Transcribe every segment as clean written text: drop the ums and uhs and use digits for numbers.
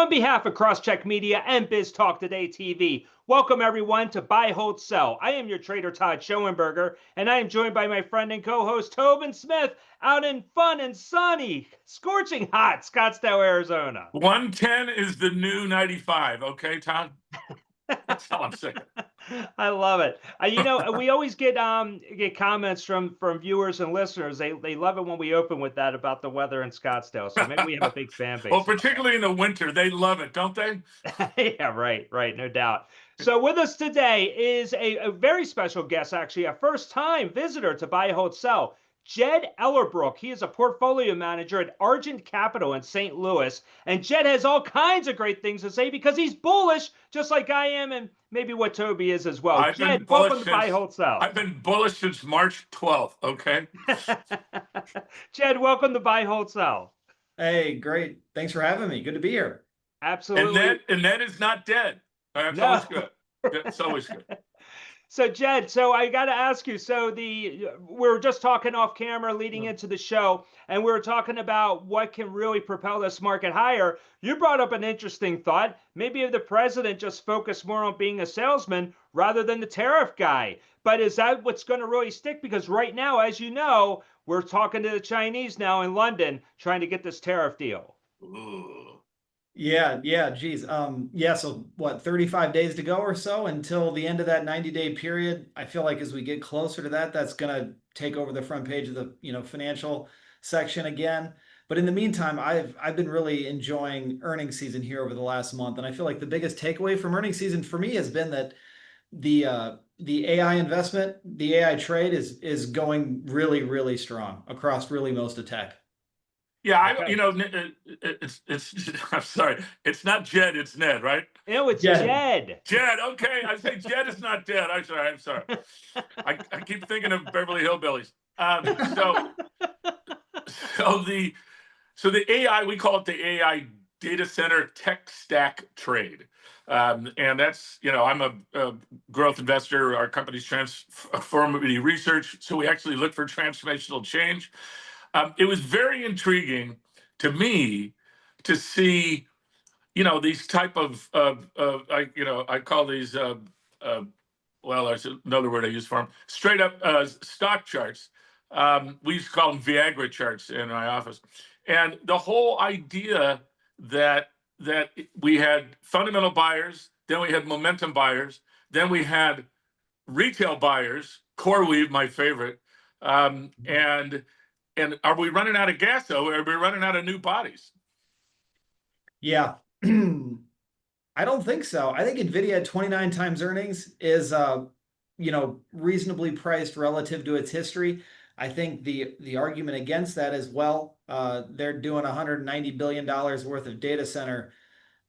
On behalf of CrossCheck Media and Biz Talk Today TV, welcome everyone to Buy, Hold, Sell. I am your trader, Todd Schoenberger, and I am joined by my friend and co-host, Tobin Smith, out in fun and sunny, scorching hot Scottsdale, Arizona. 110 is the new 95, okay, Todd? That's how I'm saying. I love it. We always get comments from viewers and listeners. They love it when we open with that about the weather in Scottsdale. So maybe we have a big fan base. Well, particularly in the winter, they love it, don't they? Yeah, right, no doubt. So with us today is a very special guest, actually, a first-time visitor to Buy, Hold, Sell. Jed Ellerbroek. He is a portfolio manager at Argent Capital in St. Louis. And Jed has all kinds of great things to say because he's bullish, just like I am, and maybe what Toby is as well. Jed, welcome to Buy, Hold, Sell. I've been bullish since March 12th, okay? Jed, welcome to Buy, Hold, Sell. Hey, great. Thanks for having me. Good to be here. Absolutely. And that is not dead. That's No. always good. It's always good. So Jed, so I got to ask you, we were just talking off camera leading into the show, and we were talking about what can really propel this market higher. You brought up an interesting thought. Maybe if the president just focused more on being a salesman rather than the tariff guy. But is that what's going to really stick? Because right now, as you know, we're talking to the Chinese now in London, trying to get this tariff deal. Ooh. Yeah, geez. So what, 35 days to go or so until the end of that 90-day period? I feel like as we get closer to that, that's going to take over the front page of the, financial section again. But in the meantime, I've been really enjoying earnings season here over the last month. And I feel like the biggest takeaway from earnings season for me has been that the AI investment, the AI trade is going really, really strong across really most of tech. Yeah, Okay. it's I'm sorry. It's not Jed, it's Ned, right? No, it's Jed. Jed, okay. I say Jed is not dead. I'm sorry. I keep thinking of Beverly Hillbillies. So the AI, we call it the AI data center tech stack trade. And that's, I'm a growth investor. Our company's Transformative Research. So we actually look for transformational change. It was very intriguing to me to see, these type of I call these, well, there's another word I use for them, straight up stock charts. We used to call them Viagra charts in my office. And the whole idea that we had fundamental buyers, then we had momentum buyers, then we had retail buyers, CoreWeave, my favorite, and are we running out of gas, though? Or are we running out of new bodies? Yeah, I don't think so. I think NVIDIA at 29 times earnings is, reasonably priced relative to its history. I think the argument against that as well, they're doing $190 billion worth of data center,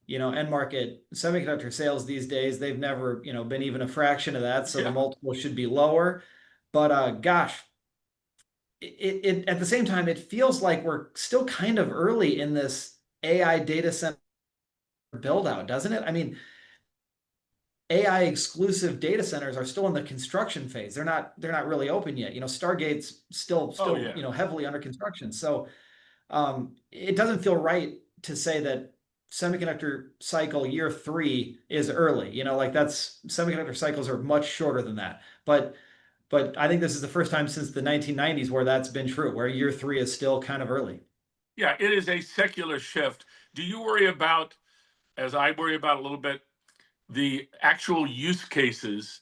end market semiconductor sales these days. They've never, been even a fraction of that. So the multiple should be lower. But gosh, it at the same time, it feels like we're still kind of early in this AI data center build out, doesn't it? I mean, AI exclusive data centers are still in the construction phase. They're not really open yet. Stargate's still heavily under construction. So it doesn't feel right to say that semiconductor cycle year 3 is early. That's semiconductor cycles are much shorter than that. But I think this is the first time since the 1990s where that's been true, where year 3 is still kind of early. Yeah, it is a secular shift. Do you worry about, as I worry about a little bit, the actual use cases,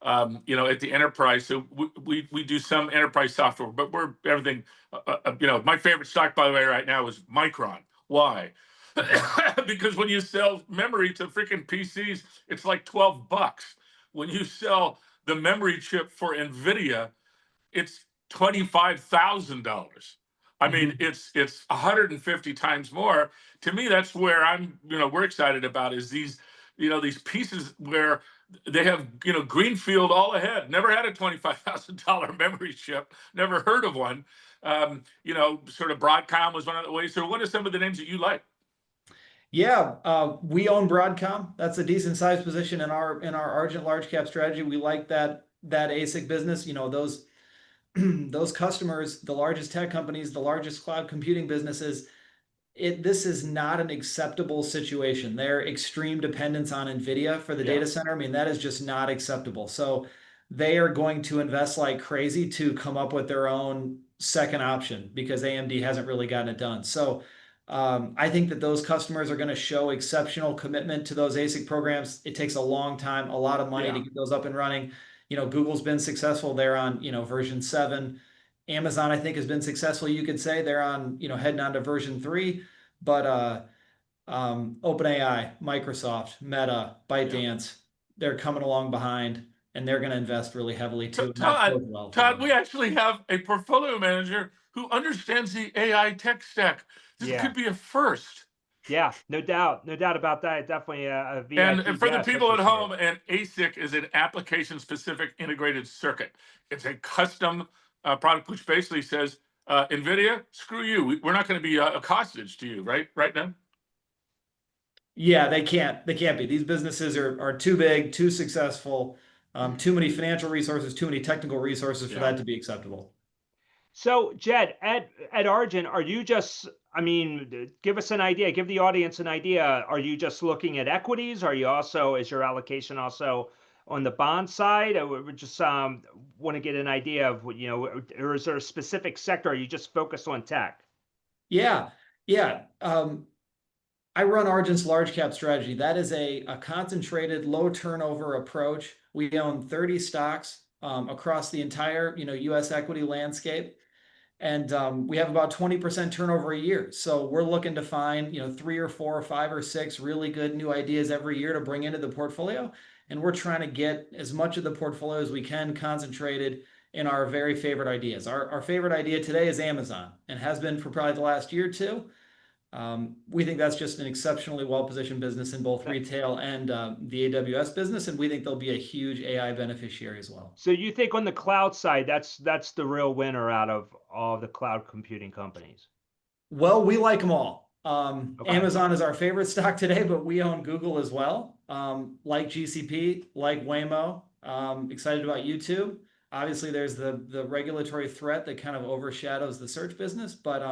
at the enterprise? So we do some enterprise software, but we're everything. My favorite stock, by the way, right now is Micron. Why? Because when you sell memory to freaking PCs, it's like $12. When you sell the memory chip for NVIDIA, it's $25,000. I mean, it's 150 times more. To me, that's where we're excited about is these pieces where they have, greenfield all ahead. Never had a $25,000 memory chip. Never heard of one. Sort of Broadcom was one of the ways. So what are some of the names that you like? Yeah, we own Broadcom. That's a decent sized position in our Argent large cap strategy. We like that ASIC business. Those customers, the largest tech companies, the largest cloud computing businesses, this is not an acceptable situation. Their extreme dependence on NVIDIA for the Yeah. data center, I mean, that is just not acceptable. So they are going to invest like crazy to come up with their own second option because AMD hasn't really gotten it done. So I think that those customers are going to show exceptional commitment to those ASIC programs. It takes a long time, a lot of money to Yeah. get those up and running. Google's been successful. They're on, version 7. Amazon, I think, has been successful. You could say they're on, heading on to version 3. But OpenAI, Microsoft, Meta, Yeah. ByteDance, they're coming along behind, and they're going to invest really heavily too. And that Todd, bodes well for Todd, them. we actually have a portfolio manager who understands the AI tech stack. This Yeah. could be a first. Yeah, no doubt about that. Definitely a And VIP for the guest, that's people for at sure. home, an ASIC is an application-specific integrated circuit. It's a custom product, which basically says, NVIDIA, screw you. We're not going to be a hostage to you, right? Right now? Yeah, they can't. They can't be. These businesses are too big, too successful, too many financial resources, too many technical resources for Yeah. that to be acceptable. So, Jed, at Argent, are you just, I mean, give us an idea, give the audience an idea. Are you just looking at equities? Are you also, is your allocation also on the bond side? We just want to get an idea of, or is there a specific sector? Are you just focused on tech? Yeah, yeah. I run Argent's large cap strategy. That is a concentrated, low turnover approach. We own 30 stocks across the entire, U.S. equity landscape. And we have about 20% turnover a year. So we're looking to find, 3 or 4 or 5 or 6 really good new ideas every year to bring into the portfolio. And we're trying to get as much of the portfolio as we can concentrated in our very favorite ideas. Our favorite idea today is Amazon and has been for probably the last year or two. We think that's just an exceptionally well-positioned business in both retail and the AWS business, and we think they'll be a huge AI beneficiary as well. So you think on the cloud side, that's the real winner out of all the cloud computing companies? Well, we like them all. Okay. Amazon is our favorite stock today, but we own Google as well. Like GCP, like Waymo. Excited about YouTube. Obviously, there's the regulatory threat that kind of overshadows the search business, but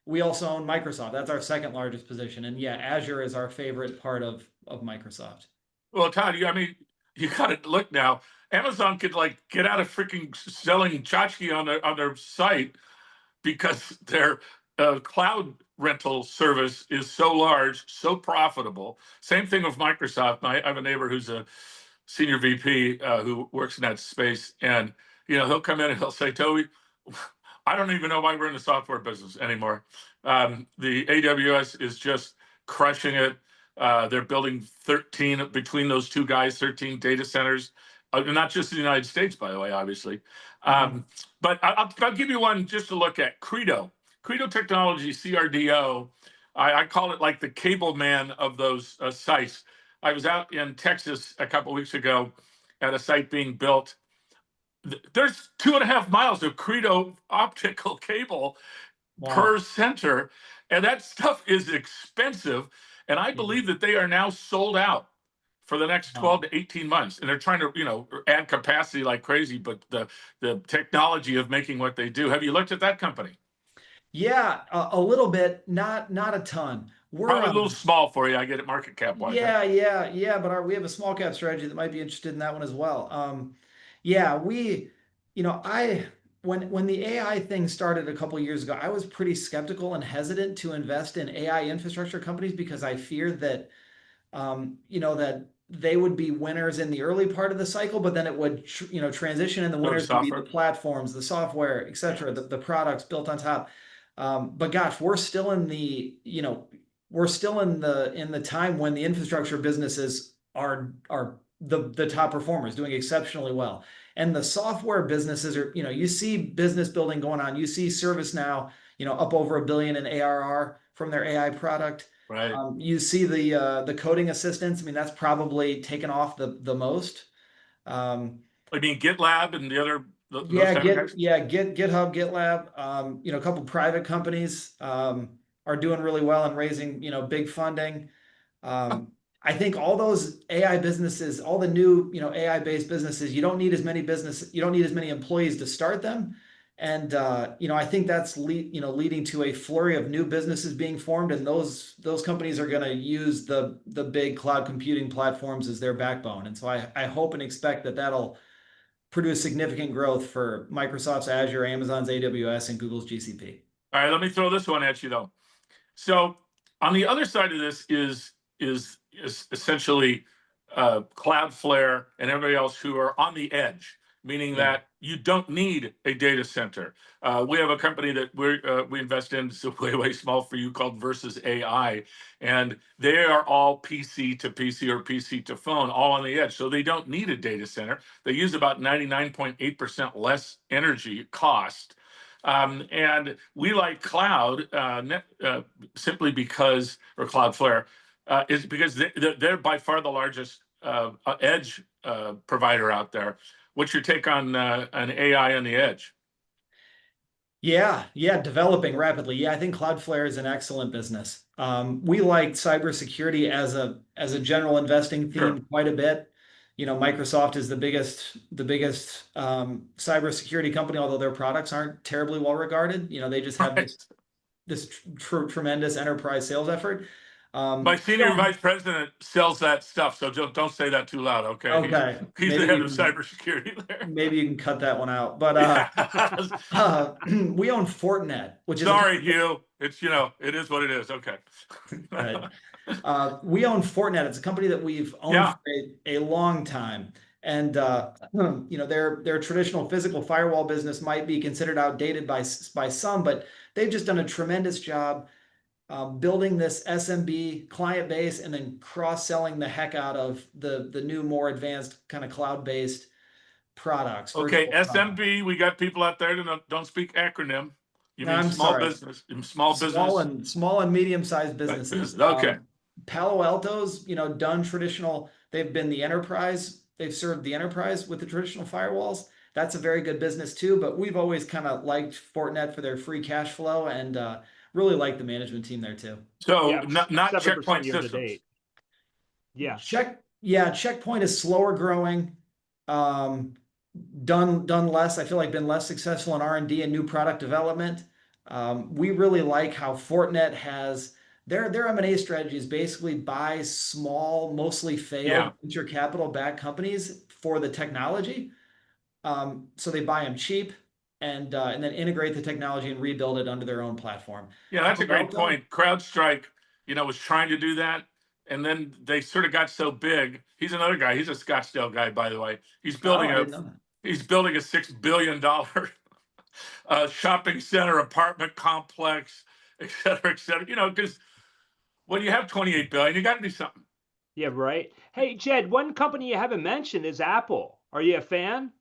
we also own Microsoft. That's our second largest position. And yeah, Azure is our favorite part of Microsoft. Well, Todd, I mean, you got to look now. Amazon could get out of freaking selling tchotchke on their site because their cloud rental service is so large, so profitable. Same thing with Microsoft. I have a neighbor who's a senior VP who works in that space, and he'll come in and he'll say, "Toby, I don't even know why we're in the software business anymore. The AWS is just crushing it. They're building 13 between those two guys, 13 data centers, not just in the United States, by the way, obviously. But I'll give you one just to look at. Credo Technology, CRDO. I call it like the cable man of those sites. I was out in Texas a couple of weeks ago at a site being built. There's 2.5 miles of Credo optical cable per center, and that stuff is expensive. And I believe that they are now sold out for the next 12 to 18 months. And they're trying to, add capacity like crazy, but the technology of making what they do. Have you looked at that company? Yeah, a little bit, not a ton. We're Probably a little small for you. I get it market cap wise. yeah, but we have a small cap strategy that might be interested in that one as well. Yeah, I when the AI thing started a couple years ago, I was pretty skeptical and hesitant to invest in AI infrastructure companies because I feared that that they would be winners in the early part of the cycle, but then it would transition, and the winners would be the platforms, the software, etc., the products built on top. But gosh, we're still in the time when the infrastructure businesses are the top performers, doing exceptionally well. And the software businesses are, you see business building going on. You see ServiceNow, up over $1 billion in ARR from their AI product. Right. You see the coding assistants. I mean, that's probably taken off the most. I mean, GitLab and the other. GitHub, GitLab. A couple private companies are doing really well and raising big funding. I think all those AI businesses, all the new AI based businesses, you don't need as many employees to start them, And I think that's leading to a flurry of new businesses being formed, and those companies are going to use the big cloud computing platforms as their backbone. And so I hope and expect that that'll produce significant growth for Microsoft's Azure, Amazon's AWS, and Google's GCP. All right, let me throw this one at you though. So on the other side of this is essentially Cloudflare and everybody else who are on the edge, meaning that you don't need a data center. We have a company that we invest in, it's way small for you, called Versus AI, and they are all PC to PC or PC to phone, all on the edge. So they don't need a data center. They use about 99.8% less energy cost. And we like cloud simply because, or Cloudflare, is because they're by far the largest edge provider out there. What's your take on an AI on the edge? Yeah, developing rapidly. Yeah, I think Cloudflare is an excellent business. We like cybersecurity as a general investing theme quite a bit. Microsoft is the biggest cybersecurity company, although their products aren't terribly well regarded. They just have this tremendous enterprise sales effort. My senior vice president sells that stuff, so don't say that too loud, okay? Okay. He's the head of cybersecurity there. Maybe you can cut that one out. But we own Fortinet, which is sorry, Hugh. It's it is what it is. Okay. Right. We own Fortinet. It's a company that we've owned for a long time. And their traditional physical firewall business might be considered outdated by some, but they've just done a tremendous job building this SMB client base and then cross-selling the heck out of the new, more advanced kind of cloud-based products. Okay, SMB, we got people out there that don't speak acronym. You mean small business, small and medium-sized businesses. Okay. Palo Alto's, done traditional. They've been the enterprise. They've served the enterprise with the traditional firewalls. That's a very good business too. But we've always kind of liked Fortinet for their free cash flow, and really like the management team there too. So not Checkpoint Systems. Checkpoint is slower growing. Done less. I feel like been less successful in R&D and new product development. We really like how Fortinet has their M&A strategy is basically buy small, mostly failed venture capital backed companies for the technology. So they buy them cheap and then integrate the technology and rebuild it under their own platform. Yeah, that's a great point. CrowdStrike, was trying to do that, and then they sort of got so big. He's another guy. He's a Scottsdale guy, by the way. He's building a $6 billion shopping center, apartment complex, et cetera, et cetera. Because when you have 28 billion, you got to do something. Yeah, right. Hey, Jed, one company you haven't mentioned is Apple. Are you a fan?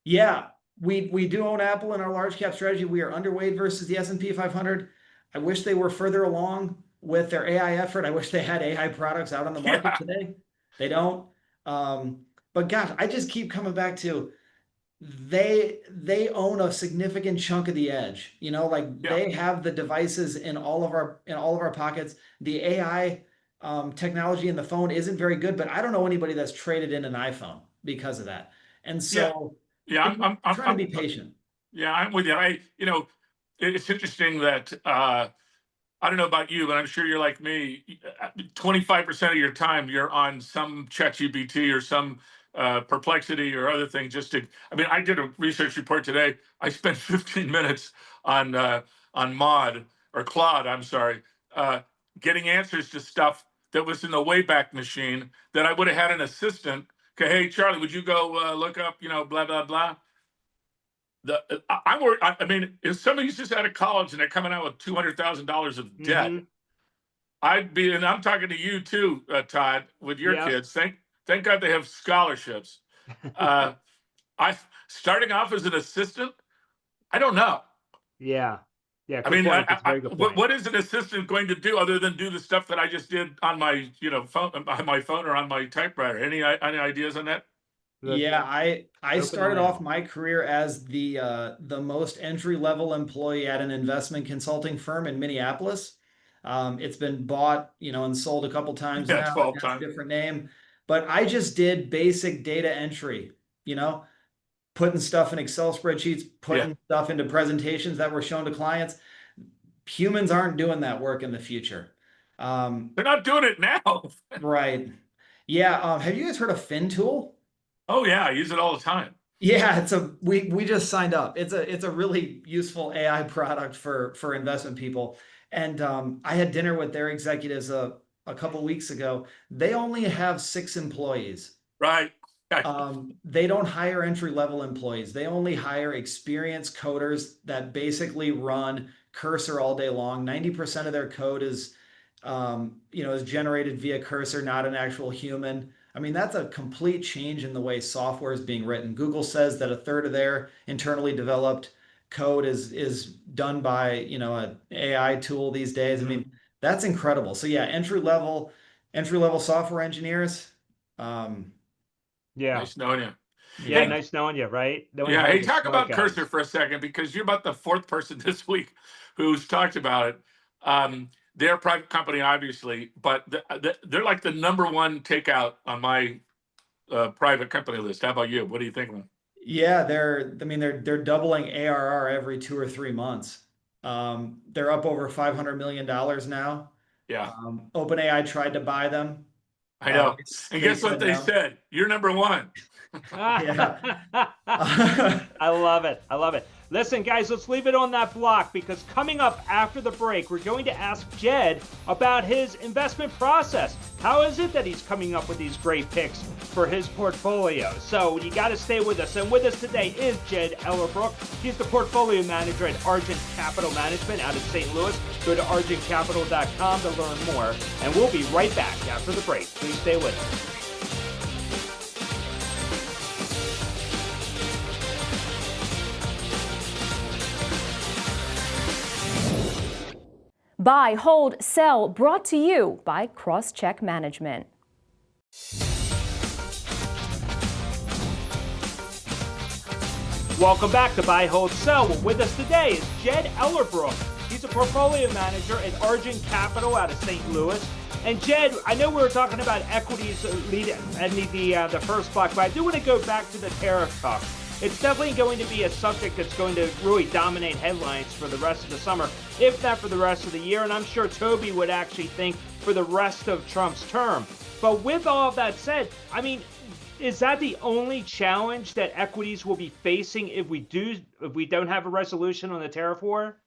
Yeah, we do own Apple in our large cap strategy. We are underweight versus the S&P 500. I wish they were further along with their AI effort. I wish they had AI products out on the market today. They don't. But gosh, I just keep coming back to they own a significant chunk of the edge. They have the devices in all of our pockets. The AI technology in the phone isn't very good, but I don't know anybody that's traded in an iPhone because of that. And so I'm trying to be patient. Yeah, I'm with you. It's interesting that I don't know about you, but I'm sure you're like me. 25% of your time you're on some ChatGPT or some Perplexity or other thing. I did a research report today. I spent 15 minutes on Claude. I'm sorry, getting answers to stuff that was in the Wayback Machine that I would have had an assistant. Okay, hey Charlie, would you go look up, blah blah blah. If somebody's just out of college and they're coming out with $200,000 of debt, and I'm talking to you too, Todd, with your kids. Thank God they have scholarships. Starting off as an assistant, I don't know. Yeah. What is an assistant going to do other than do the stuff that I just did on my, phone or on my typewriter? Any ideas on that? Yeah, I started off my career as the most entry-level employee at an investment consulting firm in Minneapolis. It's been bought, and sold a couple times now. 12 times. Different name, but I just did basic data entry. putting stuff in Excel spreadsheets, putting stuff into presentations that were shown to clients. Humans aren't doing that work in the future. They're not doing it now. Right. Yeah. Have you guys heard of FinTool? Oh yeah, I use it all the time. Yeah, we just signed up. It's a really useful AI product for investment people. And I had dinner with their executives a couple weeks ago. They only have 6 employees. Right. They don't hire entry-level employees. They only hire experienced coders that basically run Cursor all day long. 90% of their code is is generated via Cursor, not an actual human. I mean, that's a complete change in the way software is being written. Google says that a third of their internally developed code is done by, an AI tool these days. I mean, that's incredible. So yeah, entry level software engineers. Yeah. Nice knowing you. Yeah, Hey, nice knowing you, right? Knowing yeah. how Hey, the talk smart about guys. Cursor for a second, because you're about the fourth person this week who's talked about it. They're a private company, obviously, but they're like the number one takeout on my private company list. How about you? What do you think of them? Yeah, they're doubling ARR every 2 or 3 months. They're up over $500 million now. Yeah, OpenAI tried to buy them. I know. They, And they guess what said they no. said? You're number one. Yeah. I love it. I love it. Listen, guys, let's leave it on that block, because coming up after the break, we're going to ask Jed about his investment process. How is it that he's coming up with these great picks for his portfolio? So you got to stay with us. And with us today is Jed Ellerbroek. He's the portfolio manager at Argent Capital Management out of St. Louis. Go to argentcapital.com to learn more. And we'll be right back after the break. Please stay with us. Buy, hold, sell, brought to you by CrossCheck Management. Welcome back to Buy, Hold, Sell. With us today is Jed Ellerbroek. He's a portfolio manager at Argent Capital out of St. Louis. And Jed, I know we were talking about equities leading and the first block, but I do want to go back to the tariff talk. It's definitely going to be a subject that's going to really dominate headlines for the rest of the summer, if not for the rest of the year. And I'm sure Toby would actually think for the rest of Trump's term. But with all of that said, I mean, is that the only challenge that equities will be facing if we don't have a resolution on the tariff war?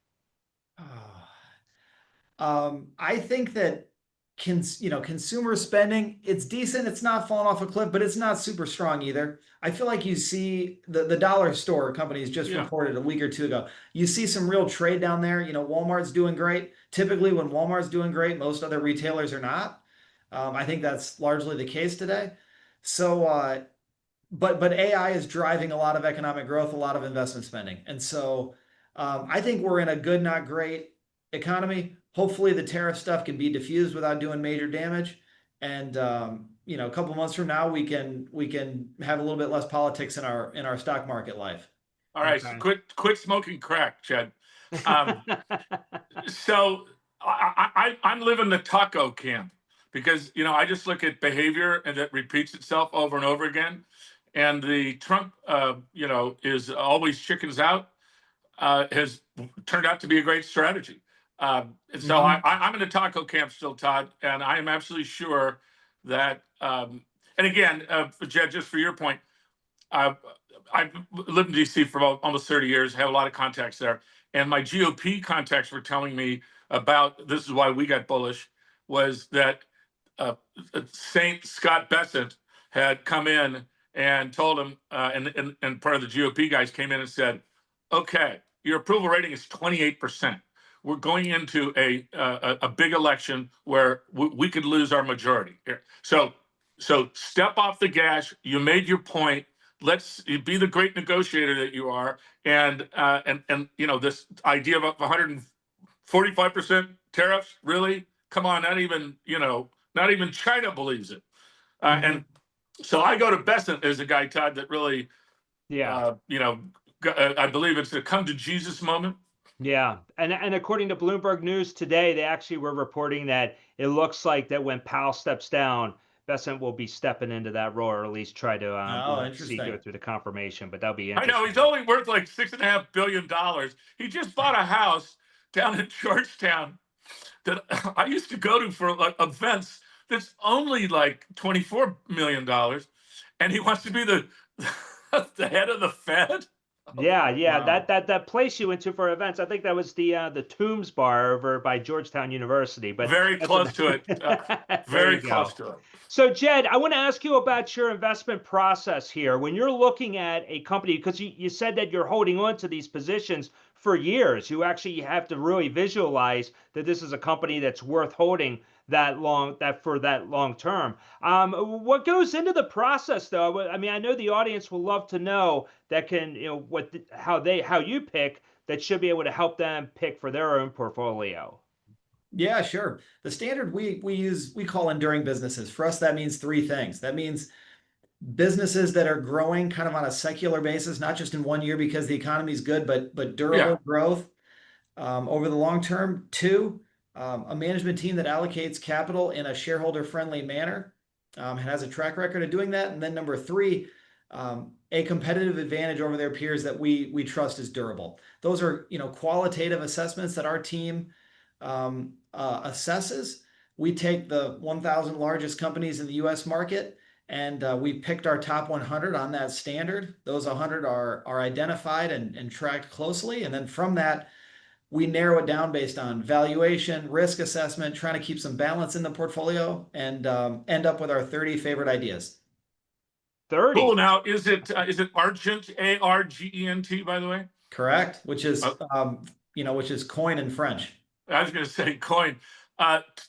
I think that consumer spending, it's decent. It's not falling off a cliff, but it's not super strong either. I feel like you see the dollar store companies just reported a week or two ago. You see some real trade down there. Walmart's doing great. Typically, when Walmart's doing great, most other retailers are not. I think that's largely the case today. So, but AI is driving a lot of economic growth, a lot of investment spending, and so I think we're in a good, not great economy. Hopefully, the tariff stuff can be diffused without doing major damage, and a couple months from now, we can have a little bit less politics in our stock market life. All right, Okay. so quit smoking crack, Jed. So I'm living the taco camp, because I just look at behavior and that repeats itself over and over again, and the Trump is always chickens out has turned out to be a great strategy. And so I'm in the taco camp still, Todd, and I am absolutely sure that. And again, Jed, just for your point, I've lived in DC for almost 30 years, have a lot of contacts there. And my GOP contacts were telling me about, this is why we got bullish, was that Saint Scott Bessent had come in and told him, and part of the GOP guys came in and said, okay, your approval rating is 28%. We're going into a big election where we could lose our majority here. So step off the gas. You made your point. Let's be the great negotiator that you are. And this idea of 145% tariffs, really? Come on, not even China believes it. And so I go to Bessent as a guy, Todd, that really, I believe it's a come to Jesus moment. Yeah, and according to Bloomberg News today, they actually were reporting that it looks like that when Powell steps down, investment will be stepping into that role, or at least try to Oh, see go interesting. through the confirmation. But that'll be I know interesting. he's only worth like $6.5 billion. He just bought a house down in Georgetown that I used to go to for like events. That's only like $24 million, and he wants to be the the head of the Fed. Yeah, yeah, Wow. that place you went to for events. I think that was the Tombs Bar over by Georgetown University. But Very that's close to it. there Very you close go. to it. So, Jed, I want to ask you about your investment process here. When you're looking at a company, because you said that you're holding on to these positions for years, you actually have to really visualize that this is a company that's worth holding that long term. What goes into the process, though? I mean, I know the audience will love to know that can, how you pick that should be able to help them pick for their own portfolio. Yeah, sure. The standard we use, we call enduring businesses. For us, that means three things. That means businesses that are growing kind of on a secular basis, not just in one year because the economy is good, but Yeah. durable growth over the long term. Two, a management team that allocates capital in a shareholder-friendly manner, and has a track record of doing that. And then number three, a competitive advantage over their peers that we trust is durable. Those are qualitative assessments that our team assesses. We take the 1,000 largest companies in the U.S. market, and we picked our top 100 on that standard. Those 100 are identified and tracked closely, and then from that, we narrow it down based on valuation, risk assessment, trying to keep some balance in the portfolio, and end up with our 30 favorite ideas. 30. Cool. Now, is it Argent, Argent, by the way? Correct, which is which is coin in French. I was going to say coin.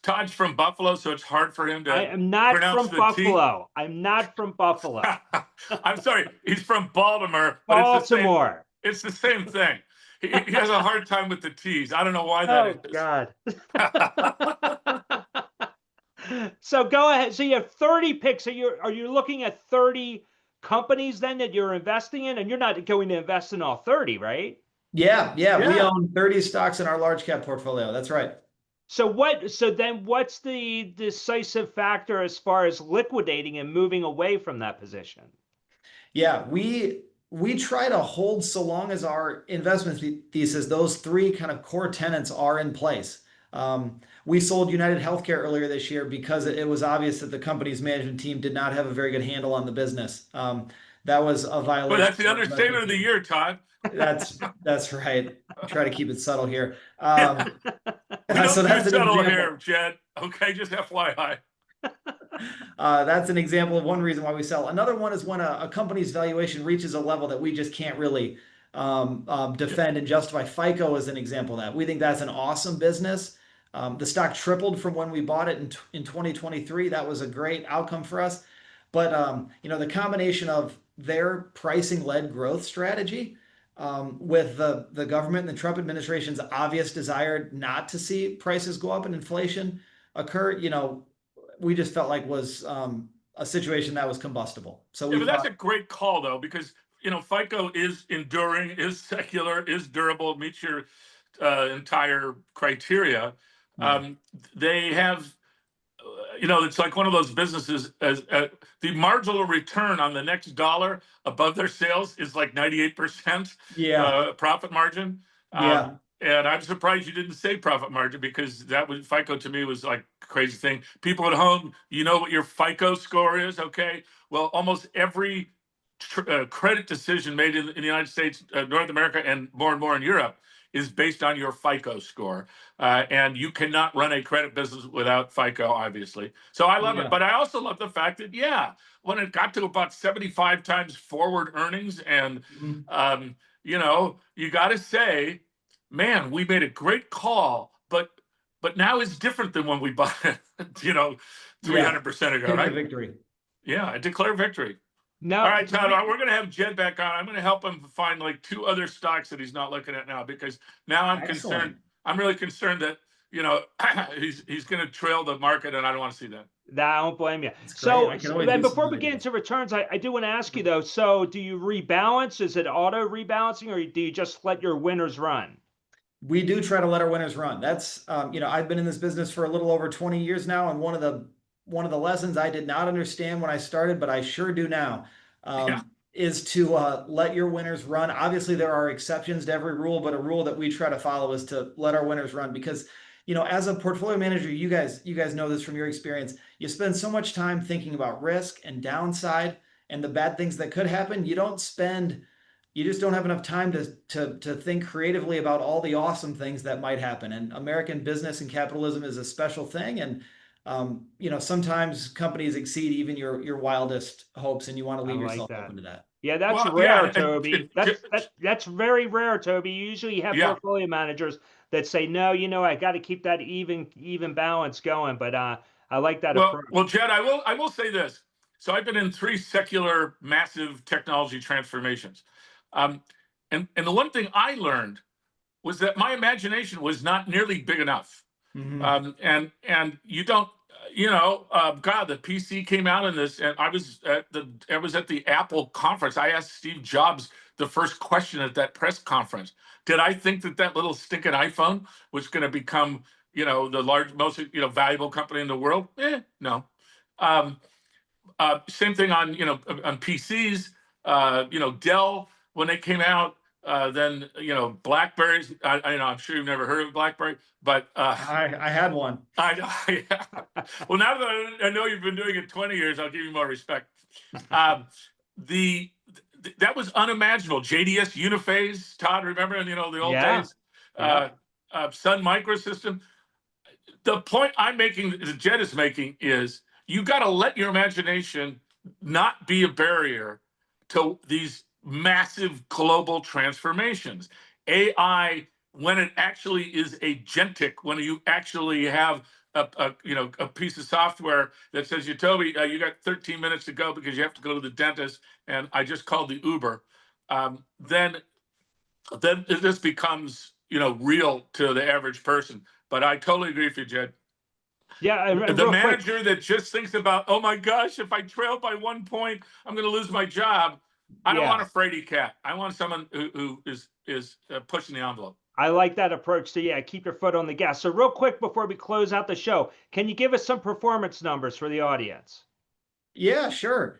Todd's from Buffalo, so it's hard for him to I am not pronounce from the T. Buffalo. I'm not from Buffalo. I'm sorry. He's from Baltimore, but Baltimore. it's the same thing. He has a hard time with the T's. I don't know why that is. God. So go ahead. So you have 30 picks. So are you looking at 30 companies then that you're investing in? And you're not going to invest in all 30, right? Yeah. We Yeah. own 30 stocks in our large cap portfolio. That's right. So then what's the decisive factor as far as liquidating and moving away from that position? Yeah, we try to hold so long as our investment thesis, those three kind of core tenets are in place. We sold United Healthcare earlier this year because it was obvious that the company's management team did not have a very good handle on the business. That was a violation. Well, that's the understatement of the year, Todd. That's right. I try to keep it subtle here. We don't so that's do an subtle example. here, Jed. Okay, just FYI. That's an example of one reason why we sell. Another one is when a company's valuation reaches a level that we just can't really defend and justify. FICO is an example of that. We think that's an awesome business. The stock tripled from when we bought it in 2023. That was a great outcome for us. But the combination of their pricing-led growth strategy with the government and the Trump administration's obvious desire not to see prices go up and inflation occur, we just felt like was a situation that was combustible. So but that's a great call, though, because FICO is enduring, is secular, is durable, meets your entire criteria. They have, it's like one of those businesses as the marginal return on the next dollar above their sales is like 98% profit margin. And I'm surprised you didn't say profit margin, because that was FICO to me was like a crazy thing. People at home, you know what your FICO score is, okay? Well, almost every credit decision made in the United States, North America, and more in Europe is based on your FICO score. And you cannot run a credit business without FICO, obviously. So I love it. But I also love the fact that, when it got to about 75 times forward earnings, and, you got to say, man, we made a great call, but now it's different than when we bought it, 300% ago, right? Victory. Yeah, I declare victory. No. All right, Todd, we're going to have Jed back on. I'm going to help him find like 2 other stocks that he's not looking at now, because now I'm concerned. I'm really concerned that, he's going to trail the market, and I don't want to see that. I don't blame you. So then before we get into returns, I do want to ask you, though, so do you rebalance? Is it auto rebalancing, or do you just let your winners run? We do try to let our winners run. That's, I've been in this business for a little over 20 years now, and one of one of the lessons I did not understand when I started, but I sure do now, Yeah. is to let your winners run. Obviously, there are exceptions to every rule, but a rule that we try to follow is to let our winners run because, as a portfolio manager, you guys know this from your experience. You spend so much time thinking about risk and downside and the bad things that could happen. You just don't have enough time to think creatively about all the awesome things that might happen. And American business and capitalism is a special thing. And sometimes companies exceed even your wildest hopes, and you want to I leave like yourself that. open to that. Yeah, that's Well, rare, yeah, Toby. That's very rare, Toby. You usually have yeah. portfolio managers that say, no, I got to keep that even balance going. But I like that approach. Well, Jed, I will say this. So I've been in 3 secular, massive technology transformations, and the one thing I learned was that my imagination was not nearly big enough. Mhm. And you don't, God, the PC came out in this, and I was at the Apple conference. I asked Steve Jobs the first question at that press conference. Did I think that little stinking iPhone was going to become, the most, valuable company in the world? No. Same thing on PCs. Dell when they came out. Then Blackberries. I'm sure you've never heard of BlackBerry, but I had one. yeah. Well, now that I know you've been doing it 20 years, I'll give you more respect. That was unimaginable. JDS Uniphase, Todd, remember in the old Yeah. days? Yeah. Sun Microsystem. The point I'm making, that Jed is making, is you got to let your imagination not be a barrier to these massive global transformations. AI, when it actually is agentic, when you actually have a piece of software that says, Toby, you got 13 minutes to go because you have to go to the dentist, and I just called the Uber. Then this becomes real to the average person. But I totally agree with you, Jed. Yeah. The Real quick. manager that just thinks about, oh my gosh, if I trail by 1 point, I'm going to lose my job. I don't want a fraidy cat. I want someone who is pushing the envelope. I like that approach. So yeah, keep your foot on the gas. So real quick before we close out the show, can you give us some performance numbers for the audience? Yeah, sure.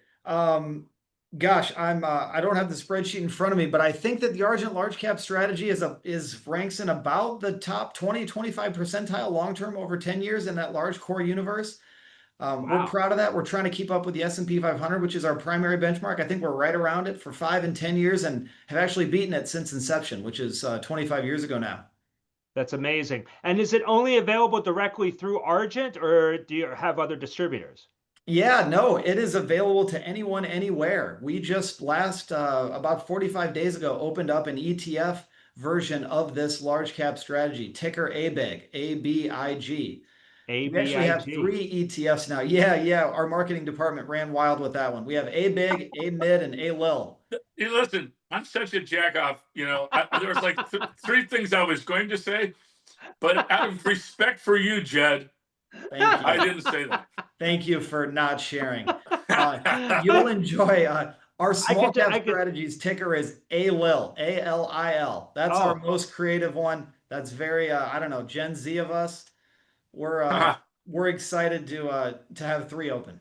Gosh, I don't have the spreadsheet in front of me, but I think that the Argent large cap strategy is ranks in about the top 20-25 percentile long term over 10 years in that large core universe. We're proud of that. We're trying to keep up with the S&P 500, which is our primary benchmark. I think we're right around it for 5 and 10 years and have actually beaten it since inception, which is 25 years ago now. That's amazing. And is it only available directly through Argent, or do you have other distributors? Yeah, no, it is available to anyone, anywhere. We just about 45 days ago, opened up an ETF version of this large cap strategy, ticker ABIG, ABIG. We actually have ABIG. 3 ETFs now. Yeah. Our marketing department ran wild with that one. We have ABIG, AMID, and ALIL. Hey, listen, I'm such a jack off. There was like 3 things I was going to say, but out of respect for you, Jed, Thank you. I didn't say that. Thank you for not sharing. You'll enjoy our small cap strategies ticker is ALIL, ALIL. That's our most creative one. That's very I don't know, Gen Z of us. We're excited to have 3 open.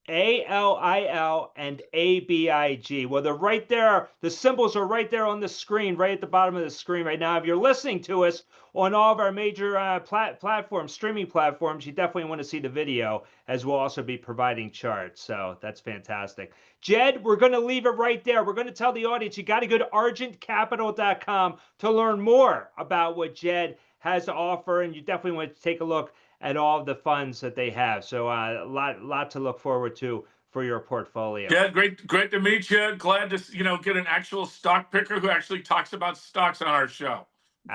ALIL and ABIG. Well, they're right there. The symbols are right there on the screen, right at the bottom of the screen right now. If you're listening to us on all of our major platforms, streaming platforms, you definitely want to see the video, as we'll also be providing charts. So that's fantastic. Jed, we're going to leave it right there. We're going to tell the audience you got to go to argentcapital.com to learn more about what Jed has to offer, and you definitely want to take a look at all of the funds that they have. So a lot to look forward to for your portfolio. Yeah, great to meet you. Glad to get an actual stock picker who actually talks about stocks on our show.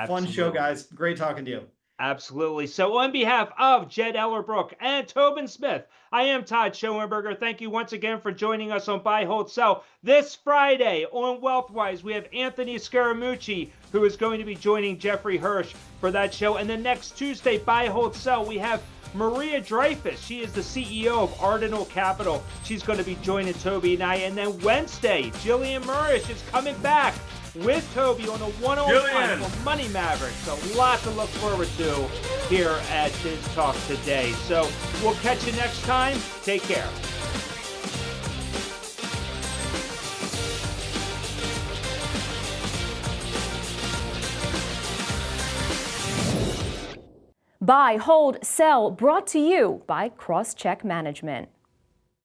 Fun show, guys. Great talking to you. Absolutely. So on behalf of Jed Ellerbroek and Tobin Smith, I am Todd Schoenberger. Thank you once again for joining us on Buy, Hold, Sell. This Friday on Wealthwise, we have Anthony Scaramucci, who is going to be joining Jeffrey Hirsch for that show. And then next Tuesday, Buy, Hold, Sell, we have Maria Dreyfus. She is the CEO of Argent Capital. She's going to be joining Toby and I. And then Wednesday, Jillian Murish is coming back with Toby on a one-on-one Gillian. for Money Mavericks. A lot to look forward to here at Biz Talk today. So we'll catch you next time. Take care. Buy, hold, sell, brought to you by CrossCheck Management.